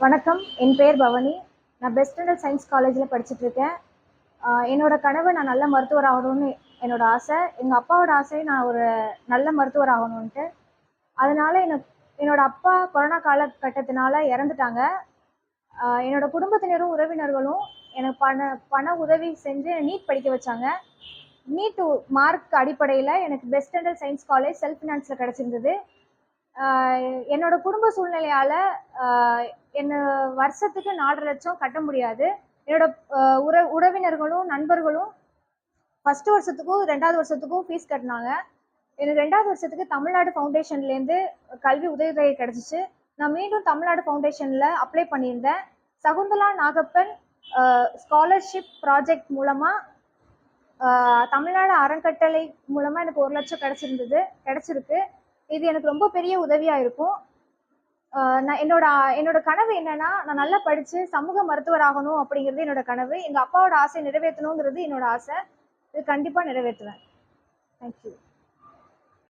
வணக்கம். என் பெயர் பவனி. நான் பெஸ்ட் சயின்ஸ் காலேஜில் படிச்சுட்ருக்கேன். என்னோட கனவு நான் நல்ல மருத்துவர் ஆகணும்னு என்னோட ஆசை. எங்கள் அப்பாவோட ஆசை நான் ஒரு நல்ல மருத்துவர் ஆகணுன்ட்டு. அதனால என்னோட அப்பா கொரோனா காலகட்டத்தினால இறந்துட்டாங்க. என்னோட குடும்பத்தினரும் உறவினர்களும் எனக்கு பண உதவி செஞ்சு நீட் படிக்க வச்சாங்க. நீட் மார்க் அடிப்படையில் எனக்கு பெஸ்ட் சயின்ஸ் காலேஜ் செல்ஃப் ஃபினான்ஸில் கிடச்சிருந்தது. என்னோட குடும்ப சூழ்நிலையால் என்ன வருஷத்துக்கு 4.5 லட்சம் கட்ட முடியாது. என்னோட உறவினர்களும் நண்பர்களும் ஃபர்ஸ்ட் வருஷத்துக்கும் 2வது வருஷத்துக்கும் ஃபீஸ் கட்டினாங்க. எனக்கு 2வது வருஷத்துக்கு தமிழ்நாடு ஃபவுண்டேஷன்லேருந்து கல்வி உதவித்தொகை கிடச்சிச்சு. நான் மீண்டும் தமிழ்நாடு ஃபவுண்டேஷனில் அப்ளை பண்ணியிருந்தேன். சகுந்தலா நாகப்பன் ஸ்காலர்ஷிப் ப்ராஜெக்ட் மூலமாக தமிழ்நாடு அறக்கட்டளை மூலமாக எனக்கு 1 லட்சம் கிடச்சிருக்கு. இது எனக்கு ரொம்ப பெரிய உதவியாக இருக்கும். நான் என்னோட கனவு என்னன்னா, நான் நல்லா படிச்சு சமூக மருத்துவர் ஆகணும் அப்படிங்கிறது என்னோட கனவு. எங்க அப்பாவோட ஆசை நிறைவேற்றணுங்கிறது என்னோட ஆசை. இது கண்டிப்பா நிறைவேற்றுவேன். தேங்க்யூ.